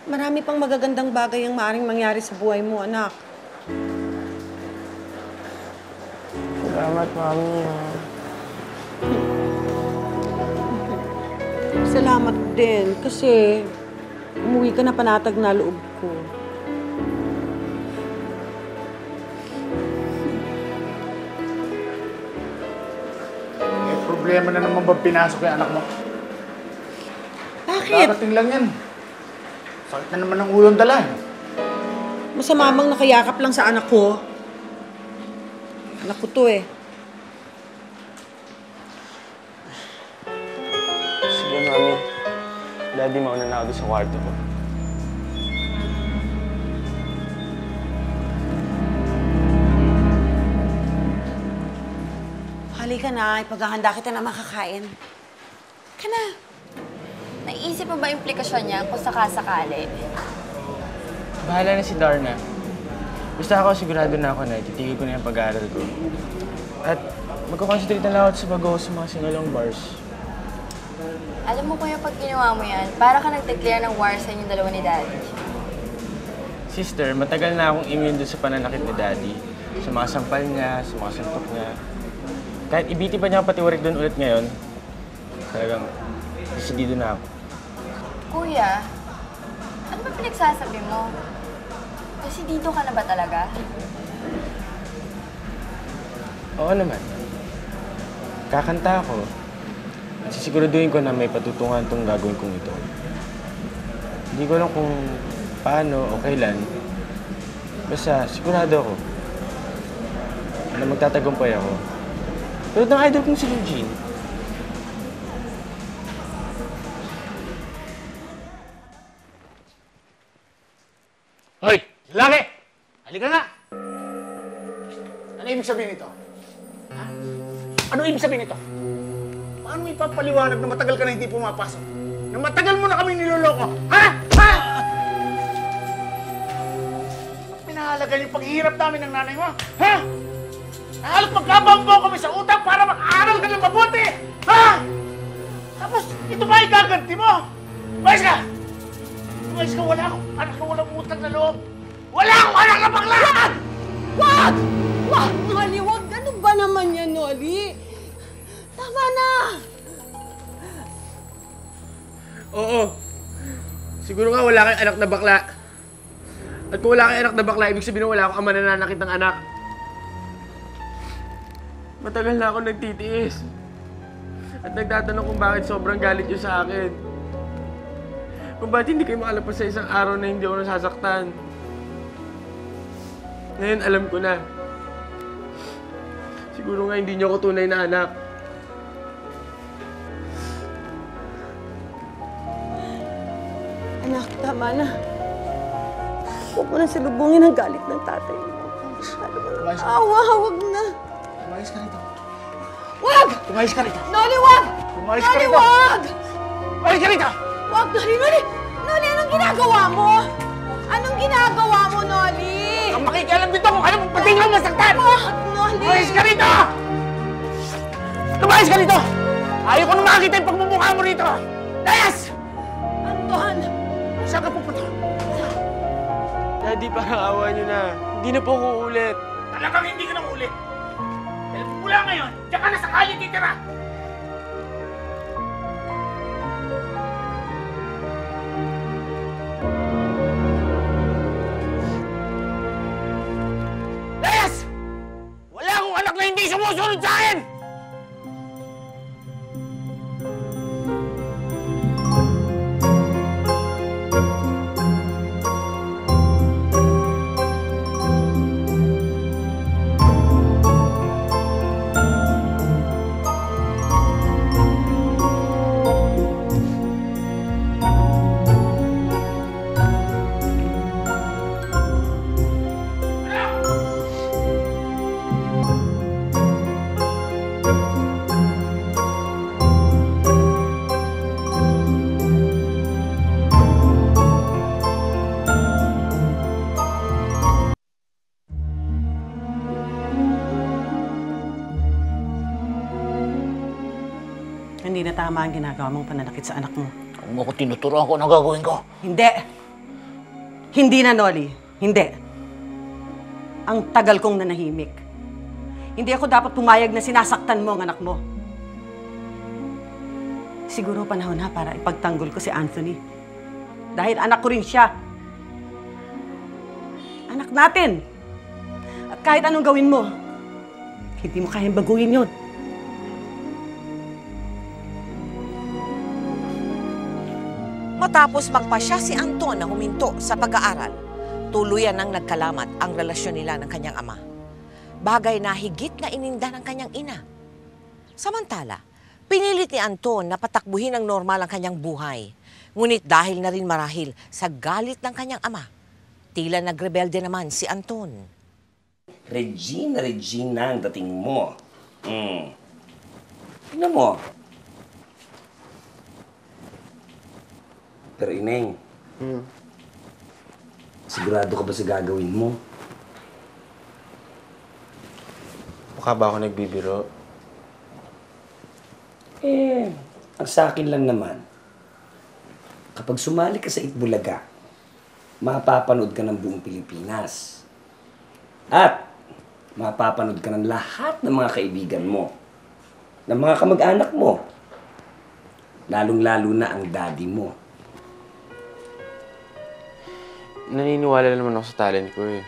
marami pang magagandang bagay ang maaaring mangyari sa buhay mo, anak. Salamat, Mami. Salamat din kasi umuwi ka na panatag na loob ko. May problema na naman ba pinasok yung anak mo? Bakit? Darating lang yan. Sakit na naman ang ulong dala. Masama bang nakayakap lang sa anak ko? Anak ko to eh. Sige, Mami. Daddy, mauna na ako doon sa kwarto ko. Halika na, ipaghahanda kita na makakain. Ka na. Naisip mo ba implikasyon niya kung sakasakali? Bahala na si Darna. Basta ako, sigurado na ako na titigil ko na yung pag-aaral ko. At magkakonsentrate na lang ako sa pag-host sa mga singalong bars. Alam mo kuya, pag ginawa mo yan, para ka nag-declare ng war sa inyong dalawa ni Daddy. Sister, matagal na akong immune doon sa pananakit ni Daddy. Sa mga sampal niya, sa mga suntok niya. Kahit ibiti pa niya ang patiwarik doon ulit ngayon, talagang desidido na ako. Kuya, ano ba pinagsasabi mo? Kasi dito ka na ba talaga? Oo naman. Kakanta ako. At sisiguraduhin ko na may patutungan itong gagawin kong ito. Hindi ko alam kung paano o kailan. Basta sigurado ako na magtatagumpay ako. Pero ng idol kong si Eugene. Hoy! Lalaki! Halika nga! Ano ibig sabihin nito? Ha? Ano ibig sabihin nito? Paano ipapaliwanag na matagal ka na hindi pumapasok? Na matagal mo na kami niloloko? Ha? Ha? Pinahalagan yung paghihirap namin ng nanay mo? Ha? Halos magkabanggo kami sa utang para mag-aaral ka ng mabuti! Ha? Tapos, ito ba igaganti mo? Umayos ka! Umayos ka, wala akong anak na walang utang na loob! Wala akong anak na bakla! Wag! Wag, Noli! Wag! Ano ba naman yan, Noli? Tama na! Oo. Siguro nga wala kang anak na bakla. At kung wala kang anak na bakla, ibig sabihin wala akong ama na nanakit ng anak. Matagal na ako nagtitiis. At nagtatanong kung bakit sobrang galit niyo sa akin. Kung bakit hindi kayo makalapos sa isang araw na hindi ako nasasaktan. Ngayon, alam ko na. Siguro nga hindi niyo ako tunay na anak. Anak, tama na. Huwag mo na silubungin ang galit ng tatay mo. Awa, huwag na. Tumayos ka rito. Wag! Tumayos ka rito. Noli, wag! Tumayos ka Noli, rito. wag! Tumayos ka rito! Wag, Noli, Noli! Noli, anong ginagawa mo? Anong ginagawa mo, Noli? Ang makikialam dito kung ano mong pati lang nasaktan! Wag, Noli! Tumayos ka rito! Tumayos ka rito! Ayaw ko na makakita yung pagmumukha mo rito! Layas! Anton! Saan ka pupunta? Daddy, parang awa niyo na. Hindi na po ako uulit. Talagang hindi ka na ulit. Dahil mula ngayon, diyan ka na sa kali titira. Layas! Wala akong anak na hindi sumusunod sa akin! Hindi na tama ang ginagawa mong pananakit sa anak mo. Huwag mo ko tinuturoan ko ano gagawin ko. Hindi. Hindi na, Noli. Hindi. Ang tagal kong nanahimik. Hindi ako dapat pumayag na sinasaktan mo ang anak mo. Siguro panahon na para ipagtanggol ko si Anthony. Dahil anak ko rin siya. Anak natin. At kahit anong gawin mo, hindi mo kayang baguhin yun. Matapos magpasya si Anton na huminto sa pag-aaral, tuluyan nang nagkalamat ang relasyon nila ng kanyang ama. Bagay na higit na ininda ng kanyang ina. Samantala, pinilit ni Anton na patakbuhin ng normal ang kanyang buhay. Ngunit dahil na rin marahil sa galit ng kanyang ama, tila nagrebelde naman si Anton. Regina ang dating mo. Tingnan mo. Pero Ineng, sigurado ka ba sa gagawin mo? Mukha ba ako nagbibiro? Ang sa akin lang naman, kapag sumali ka sa Itbulaga, mapapanood ka ng buong Pilipinas. At mapapanood ka ng lahat ng mga kaibigan mo, ng mga kamag-anak mo, lalong-lalo na ang daddy mo. Naniniwala naman ako sa talent ko eh.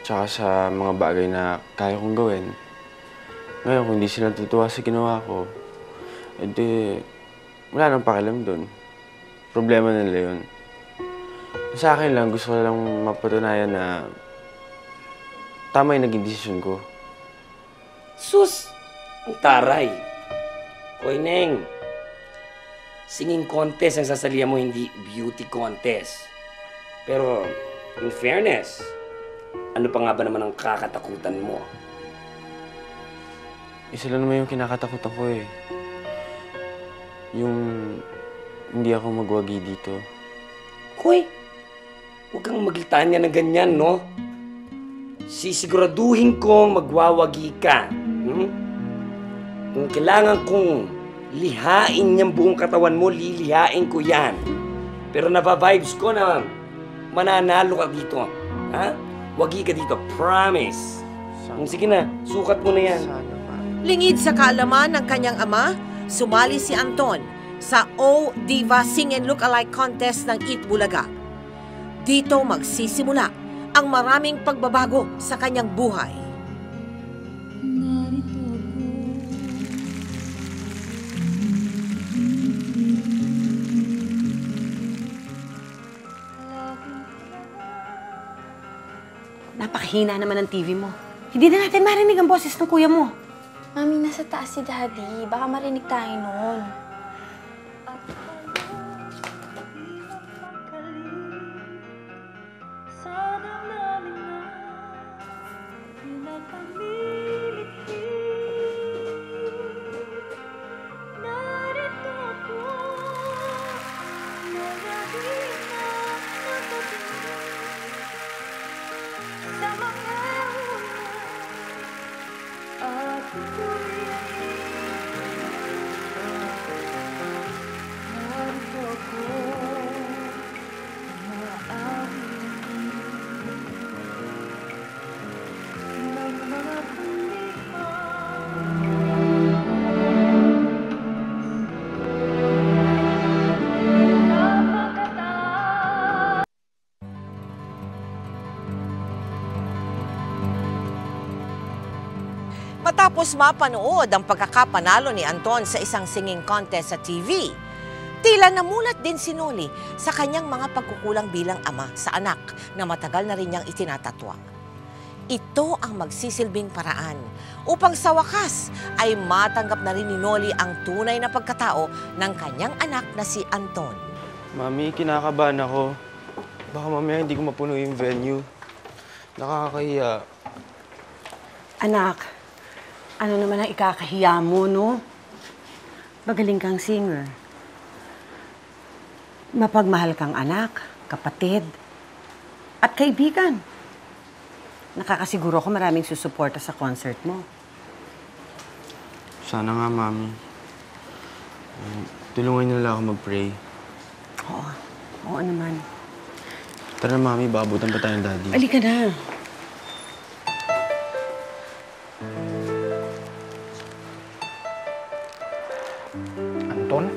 Tsaka sa mga bagay na kaya kong gawin. Ngayon, kung hindi sila natutuwa sa ginawa ko, edi wala nang pakialam dun. Problema nila yun. Sa akin lang, gusto ko lang mapatunayan na tama yung naging desisyon ko. Sus! Ang taray! Hoy, Neng! Singing contest ang sasalihan mo, hindi beauty contest. Pero, in fairness, ano pa nga ba naman ang kakatakutan mo? Isa lang naman yung kinakatakutan ko eh. Yung hindi ako magwagi dito. Hoy! Huwag kang magitaan niya ng ganyan, no? Sisiguraduhin kong magwawagi ka. Kung kailangan kong lihain niyang buong katawan mo, lilihain ko yan. Pero nababibes ko na mananalo ka dito. Ha? Wagi ka dito. Promise. Sige na, sukat mo na yan. Lingid sa kaalaman ng kanyang ama, sumali si Anton sa O Diva Sing and Look-alike contest ng Itbulaga. Dito magsisimula ang maraming pagbabago sa kanyang buhay. Napakahina naman ng TV mo. Hindi na natin marinig ang boses ng kuya mo. Mami, nasa taas si Daddy. Baka marinig tayo noon. Matapos mapanood ang pagkakapanalo ni Anton sa isang singing contest sa TV, tila namulat din si Noli sa kanyang mga pagkukulang bilang ama sa anak na matagal na rin niyang itinatatwa. Ito ang magsisilbing paraan upang sa wakas ay matanggap na rin ni Noli ang tunay na pagkatao ng kanyang anak na si Anton. Mami, kinakabahan ako. Baka mamaya hindi ko mapuno yung venue. Nakakahiya. Anak, ano naman ang ikakahiya mo, no? Magaling kang singer. Mapagmahal kang anak, kapatid, at kaibigan. Nakakasiguro ko maraming susuporta sa concert mo. Sana nga, Mami. Tulungan niyo na lang ako mag-pray. Oo naman. Tara na, Mami. Babutan pa tayo ng Daddy. Halika na. Anton?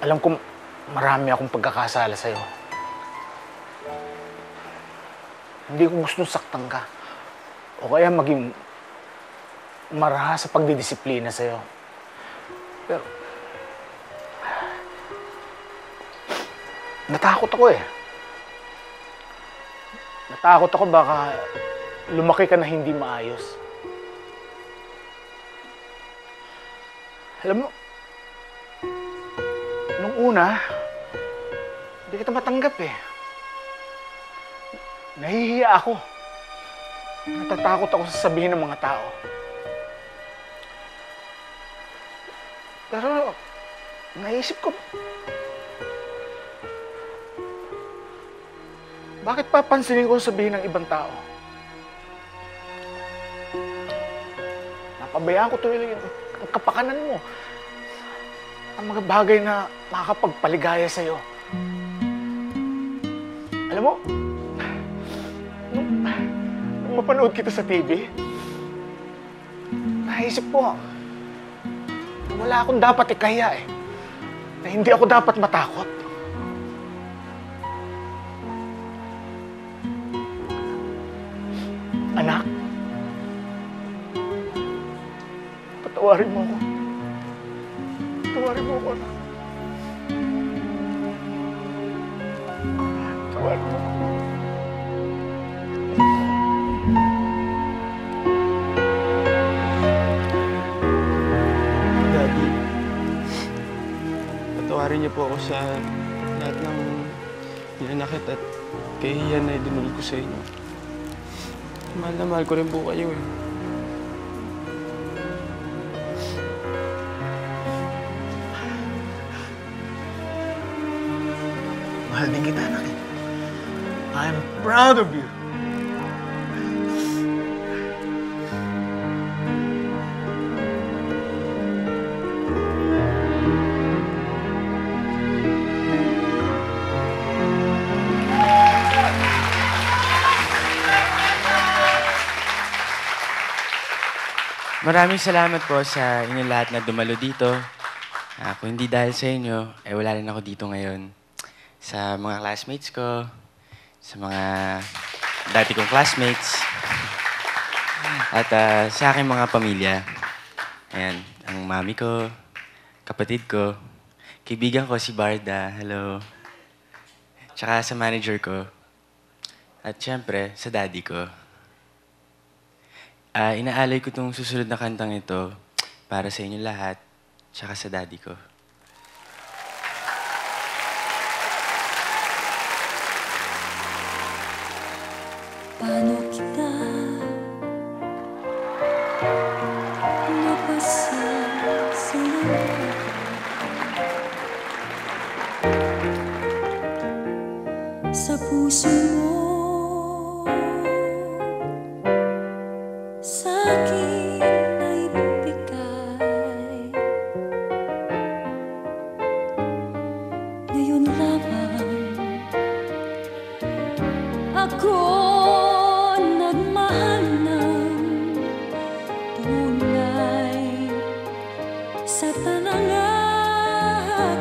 Alam ko marami akong pagkakasala sa'yo. Hindi ko gustong saktan ka. O kaya maging maraha sa pagdidisiplina sa'yo. Pero natakot ako eh. Natakot ako baka lumaki ka na hindi maayos. Alam mo, nung una, hindi kita matanggap eh. Nahihiya ako. Natatakot ako sa sabihin ng mga tao. Pero, naisip ko, bakit papansinin ko sabihin ng ibang tao? Napabayaan ko tuloy ang kapakanan mo. Ang mga bagay na makakapagpaligaya sa'yo. Alam mo, nung mapanood kita sa TV, naisip ko, wala akong dapat ikaya eh. Na hindi ako dapat matakot. Anak, patawarin mo ako. Patawarin mo ako, anak. Patawarin mo ako. Daddy, patawarin niyo po ako sa lahat ng hinanakit at kahihiyan na idinulog ko sa inyo. Mahal na mahal ko rin po kayo eh. Mahal din kita, anak. I'm proud of you. Maraming salamat po sa inyo lahat na dumalo dito. Kung hindi dahil sa inyo, wala rin ako dito ngayon. Sa mga classmates ko, sa mga dati kong classmates, at sa aking mga pamilya. Ayan, ang mami ko, kapatid ko, kaibigan ko si Barda, hello. Tsaka sa manager ko. At syempre, sa daddy ko. Inaalay ko itong susunod na kantang ito para sa inyo lahat, tsaka sa daddy ko. Paano kita napasasalan? Sa puso mo sa'kin ay bigay. Ngayon lamang ako nagmahal ng tunay sa tanang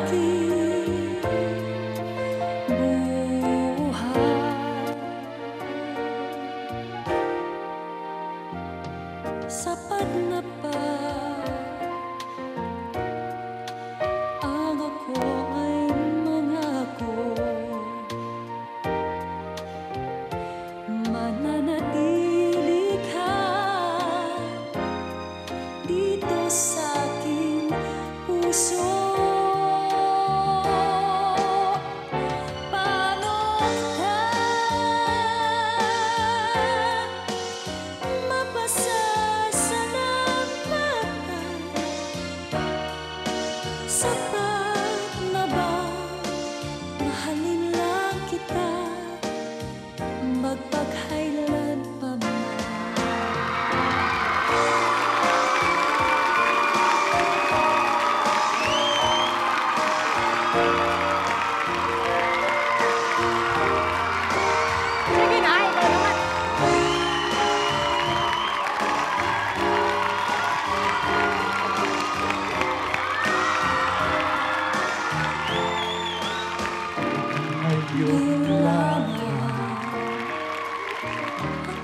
aking buhay. Sapat na ba ang ako ay mangako? iyong lahat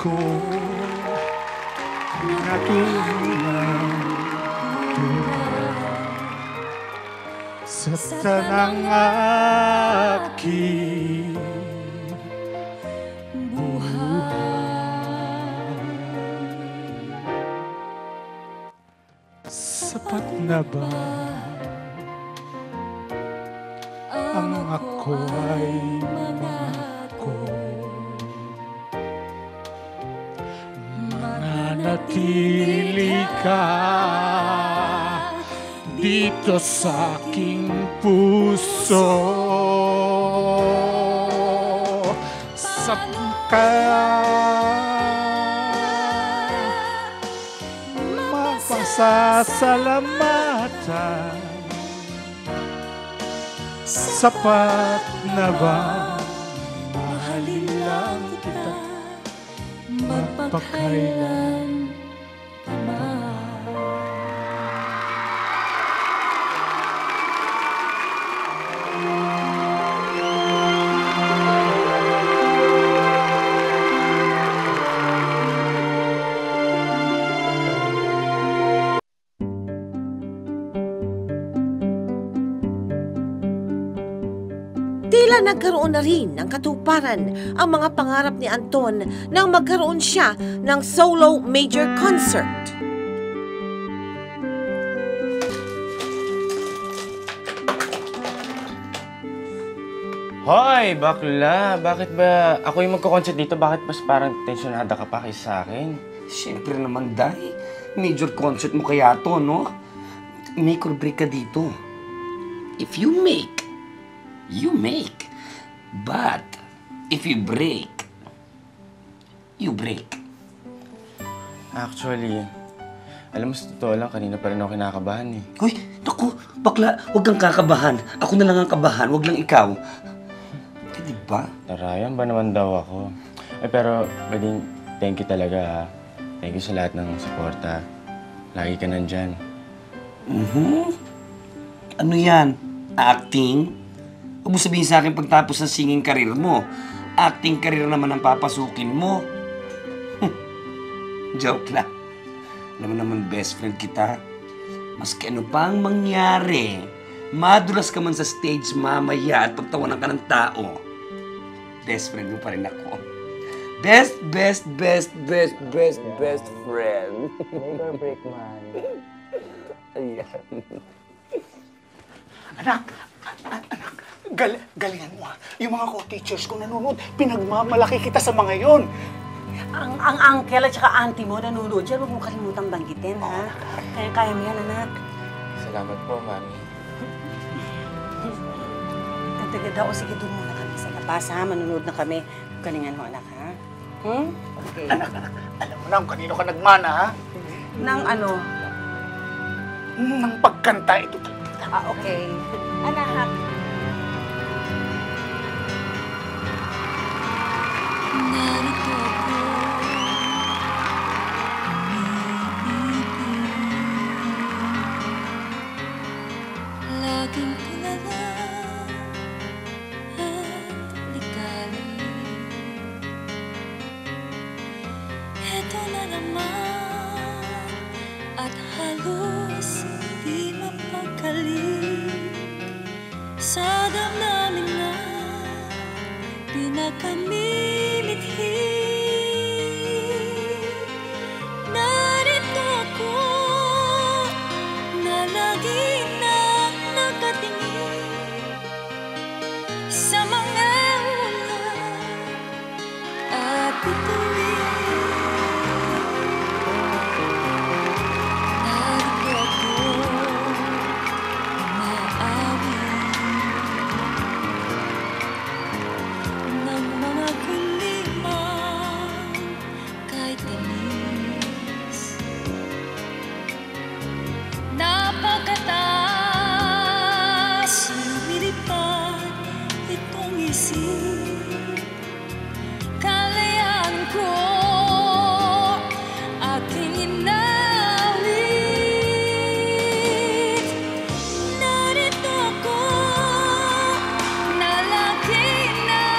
ko natulang sa tanang aking sapat na ba ang ako ay mangako? Mananatili ka dito sa aking puso sapagkat mapasasalamatan. Sapat na ba mahalin lang kita magpakailan pa man? Tila nagkaroon na rin ng katuparan ang mga pangarap ni Anton nang magkaroon siya ng solo major concert. Hoy, bakla! Bakit ba ako yung magko-concert dito? Bakit mas parang tensyonada ka pa kaysa sa akin? Siyempre naman, Day. Major concert mo kaya to, no? Make or break ka dito. If you make, you make. But, if you break, you break. Actually, alam mo, sa totoo lang, kanina pa rin ako kinakabahan eh. Uy, naku, bakla, huwag kang kakabahan. Ako na lang ang kabahan, huwag lang ikaw. Diba? Tarayan ba naman daw ako? Ay, pero, pwedeng thank you talaga ha. Thank you sa lahat ng suporta. Lagi ka nandyan. Ano yan? Acting? Huwag mo sabihin sa akin pagtapos ng singing career mo. Acting career naman ang papasukin mo. Joke lang. Alam mo naman, best friend kita. Maski ano pa ang mangyari, madulas ka man sa stage mamaya at pagtawanan ka ng tao, best friend mo pa rin ako. Best friend. Make or break, man. Ayan. Anak, galingan mo ha. Yung mga co-teachers ko nanonood, pinagmamalaki kita sa mga yon. Ang uncle at saka auntie mo nanonood dyan, huwag mo kalimutang banggitin, ha? Kaya mo yan, anak. Salamat po, Mami. Tagtagad ako, sige, doon muna kami sa labas, ha? Manonood na kami. Galingan mo, anak, ha? Okay. Anak, alam mo na kung kanino ka nagmana, ha? Nang ano? Nang pagkanta ito. Okay. Anak, narito ako, laging kilala at ligalig. Eto na naman at halos di mapagkaling sa damdamin na pinakamimithi. Narito ako na lagi nang nakatingin sa mga ulan at bituin. Narito ako ng mga kuliman kahit tamis. Napakataas lumilipad itong isip. Kalayaan ko aking inawit. Narito ako na lagi na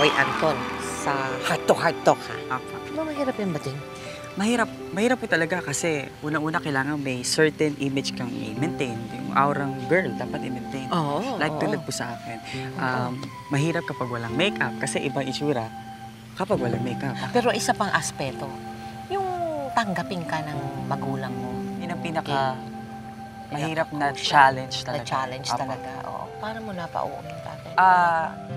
Hoy, Anton, sa heart-to-heart talk, ha? Apa. Di ba mahirap yung bating? Mahirap po talaga kasi unang-una kailangan may certain image kang i-maintain. Yung aurang girl dapat i-maintain. Oo, Like oo. tulad po sa akin. Mahirap kapag walang makeup kasi ibang itsura kapag walang makeup. Pero isa pang aspeto, yung tanggapin ka ng magulang mo. Yun ang pinaka mahirap na challenge talaga. Na challenge Apa. talaga, oo. Paano mo napauunin tatay?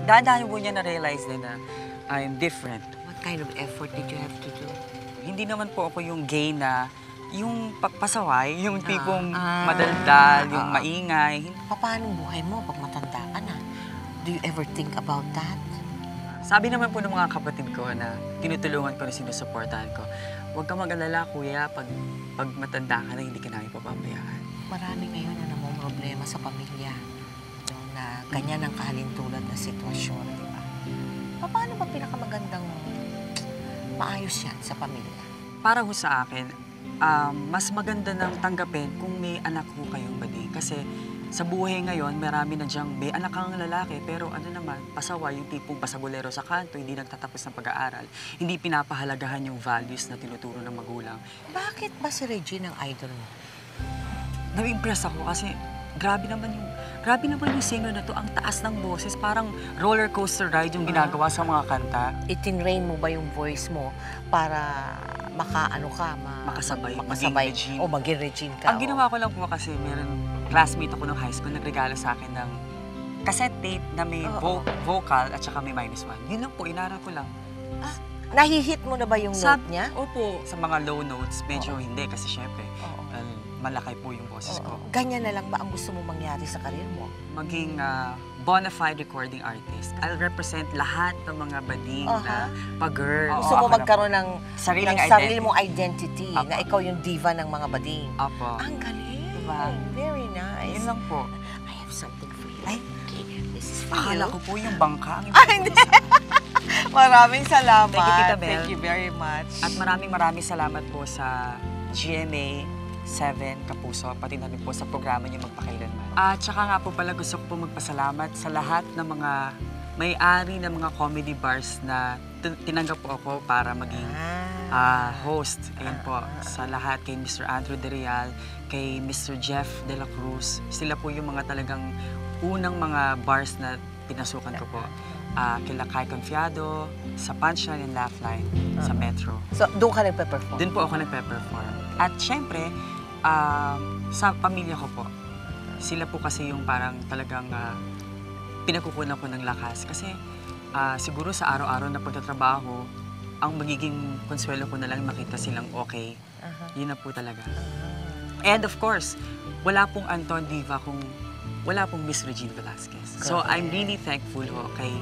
Dahan-dahan po niya na-realize din na I'm different. What kind of effort did you have to do? Hindi naman po ako yung gay na yung pasaway, yung tipong madaldal, yung maingay. Paano buhay mo pag matanda ka na? Do you ever think about that? Sabi naman po ng mga kapatid ko na tinutulungan ko na sinusuportahan ko, huwag ka mag-alala, kuya, pag matanda ka na, hindi ka namin papabayaan. Marami ngayon na namumroblema sa pamilya na ganyan ang kahalintulad na sitwasyon, di ba? Paano ba pinakamagandang maayos yan sa pamilya? Para ho sa akin, mas maganda nang tanggapin kung may anak ho kayong bading. Kasi sa buhay ngayon, marami na diyang may anak kang lalaki, pero ano naman, pasaway, yung tipong pasagulero sa kanto, hindi nagtatapos ng pag-aaral, hindi pinapahalagahan yung values na tinuturo ng magulang. Bakit ba si Regine ang idol mo? Na-impress ako kasi grabe naman yung singer na to, ang taas ng boses, parang roller coaster ride yung ginagawa sa mga kanta. Itinrain mo ba yung voice mo para makasabay Regine. o maging Regine ka? Ang ginawa ko lang po kasi meron classmate ako ng high school, nagregalo sa akin ng cassette tape na may vocal at saka may -1. Yun lang po, inaral ko lang. Nahihit mo na ba yung note niya? Opo. Sa mga low notes, medyo hindi kasi syempre, malaki po yung boses ko. Ganyan na lang ba ang gusto mo mangyari sa karir mo? Maging bona fide recording artist. I'll represent lahat ng mga bading na pag-girl. Gusto mo magkaroon ng sarili mong identity Apo. na ikaw yung diva ng mga bading. Apo. Ang galing. Diba? Very nice. Yun lang po. I have something for you. Okay, this is for Akala you. ko po yung bangka. Hindi. Maraming salamat. Thank you, Tita Bel. Thank you very much. At maraming salamat po sa GMA 7 Kapuso, pati na rin po sa programa niyo Magpakailanman. At saka nga po pala gusto ko po magpasalamat sa lahat ng mga may-ari ng mga comedy bars na tinanggap po ako para maging host. Ayan po, sa lahat, kay Mr. Andrew De Real, kay Mr. Jeff De La Cruz. Sila po yung mga talagang unang mga bars na pinasukan ko po. Kila Kai Confiado, sa Punchline and Laugh-Line, sa Metro. So, doon ka nagpe-perform? Doon po ako nagpe-perform. At syempre, sa pamilya ko po, sila po kasi yung parang talagang pinagkukunan ko ng lakas. Kasi siguro sa araw-araw na pagtatrabaho, ang magiging konsuelo ko na lang makita silang okay. Yun na po talaga. And of course, wala pong Anton Diva kung wala pong Miss Regine Velasquez. So I'm really thankful ho kay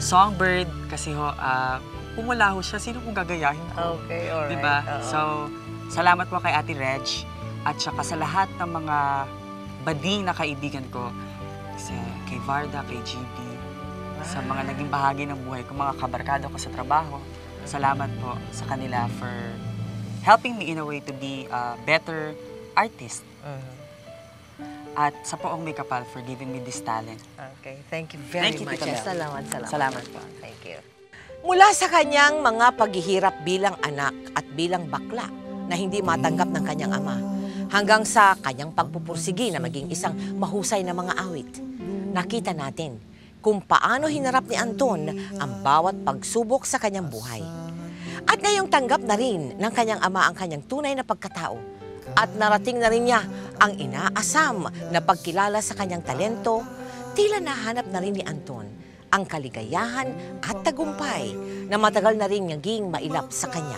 Songbird kasi ho, kung wala ho siya, sino kung gagayahin ko? Okay, alright. Diba? So, salamat po kay Ate Reg at saka sa lahat ng mga bading na kaibigan ko. Kay Varda, kay GB, sa mga naging bahagi ng buhay ko, mga kabarkada ko sa trabaho. Salamat po sa kanila for helping me in a way to be a better artist. At sa Poong May Kapal for giving me this talent. Okay, thank you very much. Tita Bel. Salamat. Salamat po. Thank you. Mula sa kanyang mga paghihirap bilang anak at bilang bakla na hindi matanggap ng kanyang ama, hanggang sa kanyang pagpupursigi na maging isang mahusay na mga awit, nakita natin kung paano hinarap ni Anton ang bawat pagsubok sa kanyang buhay. At ngayong tanggap na rin ng kanyang ama ang kanyang tunay na pagkatao, at narating na rin niya ang inaasam na pagkilala sa kanyang talento, tila nahanap na rin ni Anton ang kaligayahan at tagumpay na matagal na rin naging mailap sa kanya.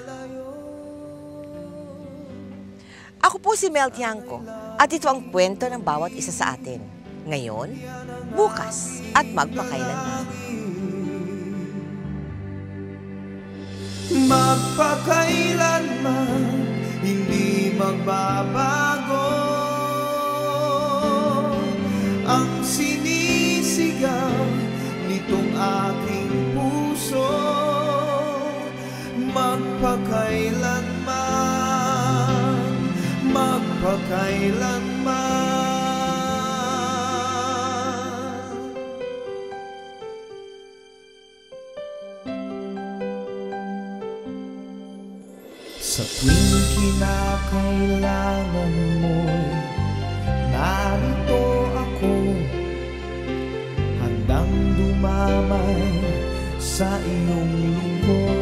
Ako po si Mel Tiangco at ito ang kwento ng bawat isa sa atin. Ngayon, bukas at magpakailanman. Magpakailanman hindi magbabago ang sinisigaw nitong aking puso. Magpakailanman, magpakailanman. kinakailangan mo'y narito ako, handang dumamay sa iyong lungkot.